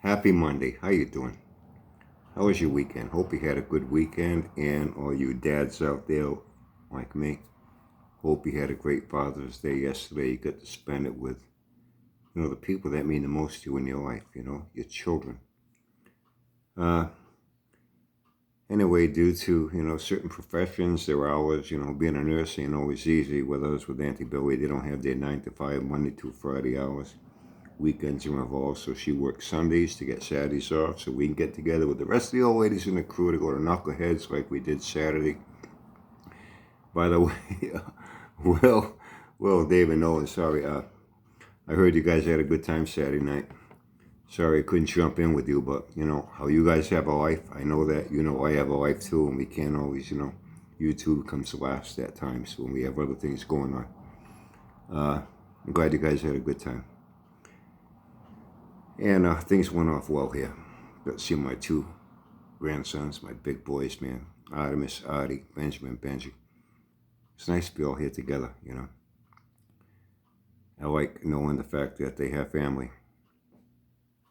Happy Monday. How you doing? How was your weekend? Hope you had a good weekend, and all you dads out there like me, hope you had a great Father's Day yesterday. You got to spend it with, the people that mean the most to you in your life, your children. Uh, anyway, due to, certain professions, their hours, being a nurse ain't always easy. With us, with Auntie Billy, they don't have their 9 to 5, Monday to Friday hours. Weekends are involved, so she works Sundays to get Saturdays off, so we can get together with the rest of the old ladies in the crew to go to Knuckleheads like we did Saturday. By the way, Will, Dave, and Nolan, sorry, I heard you guys had a good time Saturday night. Sorry I couldn't jump in with you, but, how you guys have a life, I know that, I have a life too, and we can't always, YouTube comes last at times when we have other things going on. I'm glad you guys had a good time. And things went off well here. Got to see my two grandsons, my big boys, man. Artemis, Artie, Benjamin, Benji. It's nice to be all here together, I like knowing the fact that they have family,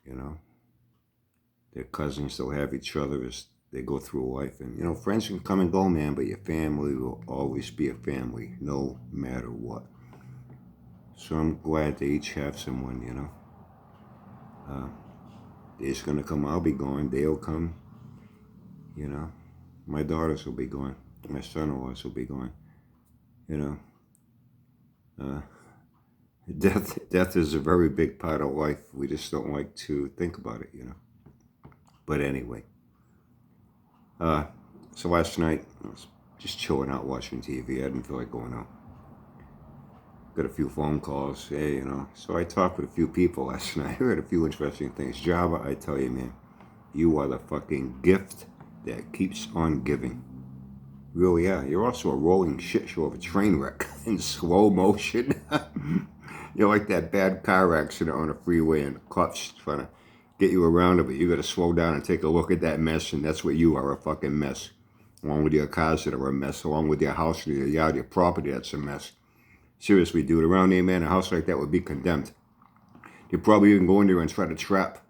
Their cousins, they'll have each other as they go through life. And, friends can come and go, man, but your family will always be a family, no matter what. So I'm glad they each have someone, Dave's gonna come, I'll be gone. They'll come, My daughters will be gone. My son-in-laws will be gone, Death is a very big part of life. We just don't like to think about it, But anyway. So last night, I was just chilling out watching TV. I didn't feel like going out. Got a few phone calls, hey, So I talked with a few people last night. I heard a few interesting things. Java, I tell you, man, you are the fucking gift that keeps on giving. Really, yeah. You're also a rolling shit show of a train wreck in slow motion. You're like that bad car accident on a freeway and the cops trying to get you around it, but you got to slow down and take a look at that mess, and that's what you are, a fucking mess. Along with your cars that are a mess, along with your house, your yard, your property that's a mess. Seriously, dude, around here, man, a house like that would be condemned. You'd probably even go in there and try to trap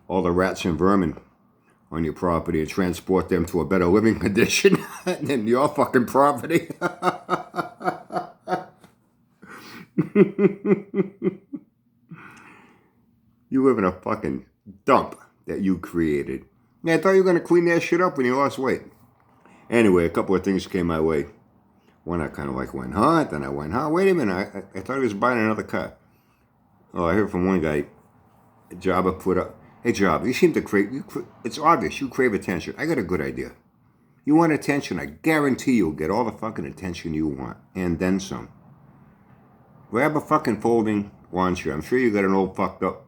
all the rats and vermin on your property and transport them to a better living condition than your fucking property. You live in a fucking dump that you created. Yeah, I thought you were going to clean that shit up when you lost weight. Anyway, a couple of things came my way. One, I kind of like went, huh? Then I went, huh? Wait a minute. I thought he was buying another car. Oh, I heard from one guy, Jabba put up, hey, Jabba, you seem to crave, it's obvious, you crave attention. I got a good idea. You want attention, I guarantee you'll get all the fucking attention you want, and then some. Grab a fucking folding lawn chair. I'm sure you got an old fucked up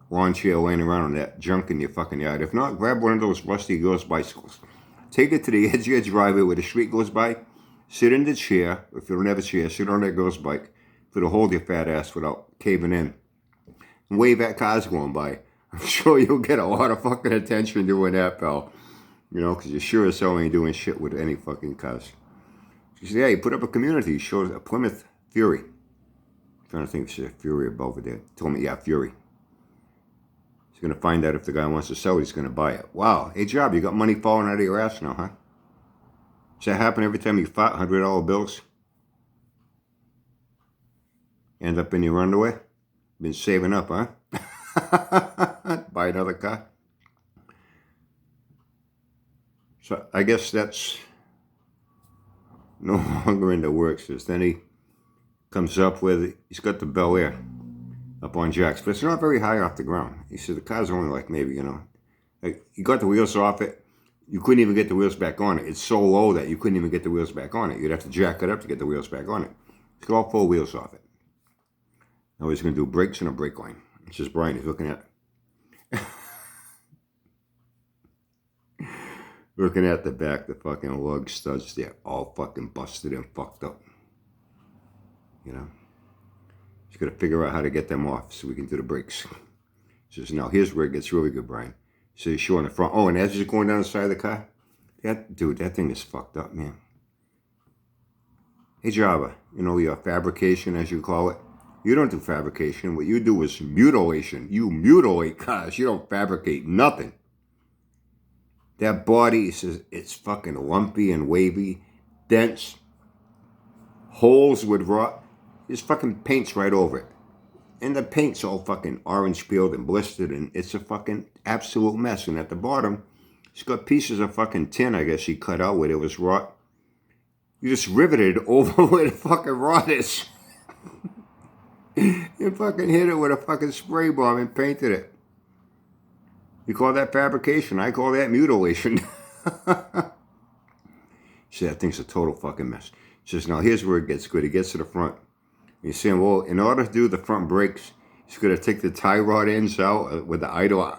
lawn chair laying around on that junk in your fucking yard. If not, grab one of those rusty girls' bicycles. Take it to the edge of your driveway where the street goes by. Sit in the chair. If you don't have a chair, sit on that girl's bike. It'll hold your fat ass without caving in. And wave at cars going by. I'm sure you'll get a lot of fucking attention doing that, pal. Because you sure as hell ain't doing shit with any fucking cars. She said, yeah, he put up a community. He showed a Plymouth Fury. I'm trying to think if there's a Fury above there. Told me, yeah, Fury. He's going to find out if the guy wants to sell it. He's going to buy it. Wow. Hey, Job, you got money falling out of your ass now, huh? Does that happen every time you fought $100 bills? End up in your underwear? Been saving up, huh? Buy another car? So I guess that's no longer in the works. Then he comes up with, he's got the Bel Air up on jacks, but it's not very high off the ground. He said the car's only like maybe, like you got the wheels off it. You couldn't even get the wheels back on it. It's so low that you couldn't even get the wheels back on it. You'd have to jack it up to get the wheels back on it. He's got all 4 wheels off it. Now he's going to do brakes and a brake line. It's just Brian. He's looking at looking at the back, the fucking lug studs there, all fucking busted and fucked up. He's got to figure out how to get them off so we can do the brakes. He says, now here's where it gets really good, Brian. So he's showing the front. Oh, and as he's going down the side of the car, that thing is fucked up, man. Hey, Java, your fabrication, as you call it, You don't do fabrication. What you do is mutilation. You mutilate cars. You don't fabricate nothing. That body is it's fucking lumpy and wavy, dense, holes with rot. Just fucking paints right over it. And the paint's all fucking orange peeled and blistered, and it's a fucking absolute mess. And at the bottom, it's got pieces of fucking tin, I guess, he cut out where there was rot. You just riveted over where the fucking rot is. You fucking hit it with a fucking spray bomb and painted it. You call that fabrication? I call that mutilation. See, that thing's a total fucking mess. He says, now here's where it gets good. He gets to the front. He's saying, well, in order to do the front brakes, he's going to take the tie rod ends out with the idle.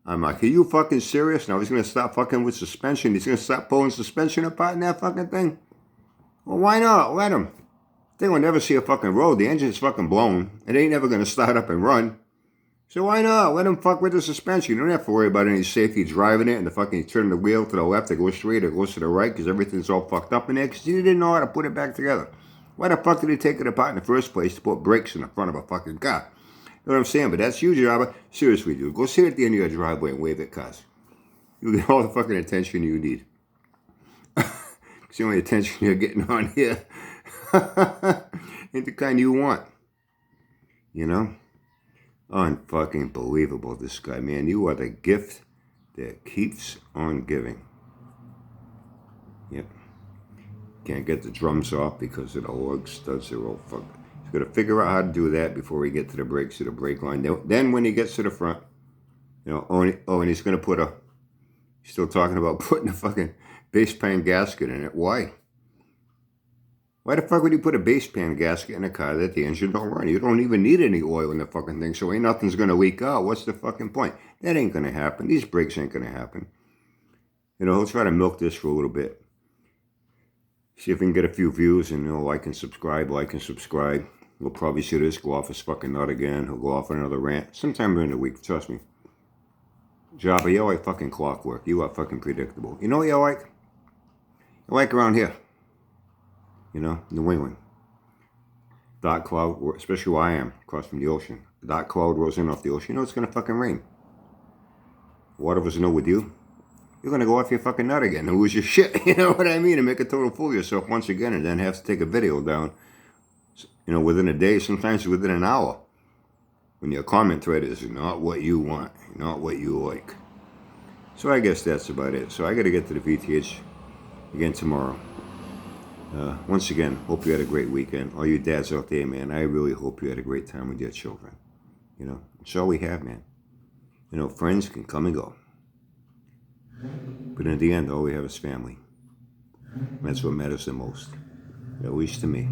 I'm like, are you fucking serious? Now he's going to stop fucking with suspension. He's going to stop pulling suspension apart in that fucking thing? Well, why not? Let him. Thing will never see a fucking road. The engine's fucking blown. It ain't never going to start up and run. So why not? Let him fuck with the suspension. You don't have to worry about any safety driving it and the fucking turning the wheel to the left or go straight or goes to the right because everything's all fucked up in there because you didn't know how to put it back together. Why the fuck did he take it apart in the first place to put brakes in the front of a fucking car? You know what I'm saying? But that's your job. Seriously, dude. Go sit at the end of your driveway and wave at cars. You'll get all the fucking attention you need. It's the only attention you're getting on here. Ain't the kind you want. You know? Unfucking believable, this guy, man. You are the gift that keeps on giving. Yep. Can't get the drums off because of the lug studs. They're all fucked. He's got to figure out how to do that before we get to the brakes or the brake line. Then when he gets to the front, you know, and he's going to put he's still talking about putting a fucking base pan gasket in it. Why? Why the fuck would you put a base pan gasket in a car that the engine don't run? You don't even need any oil in the fucking thing, so ain't nothing's going to leak out. What's the fucking point? That ain't going to happen. These brakes ain't going to happen. You know, let's try to milk this for a little bit. See if we can get a few views and, you know, like and subscribe. We'll probably see this go off his fucking nut again. He'll go off on another rant sometime during the week, trust me. Jabba, you're like fucking clockwork. You are fucking predictable. You know what you're like? You're like around here. You know, New England. Dark cloud, especially where I am, across from the ocean. Dark cloud rolls in off the ocean. You know it's going to fucking rain. Water was no with you. You're going to go off your fucking nut again and lose your shit. You know what I mean? And make a total fool of yourself once again and then have to take a video down, you know, within a day, sometimes within an hour. When your comment thread is not what you want, not what you like. So I guess that's about it. So I got to get to the VTH again tomorrow. Once again, hope you had a great weekend. All you dads out there, man, I really hope you had a great time with your children. You know, it's all we have, man. You know, friends can come and go. But in the end, all we have is family. That's what matters the most, at least to me.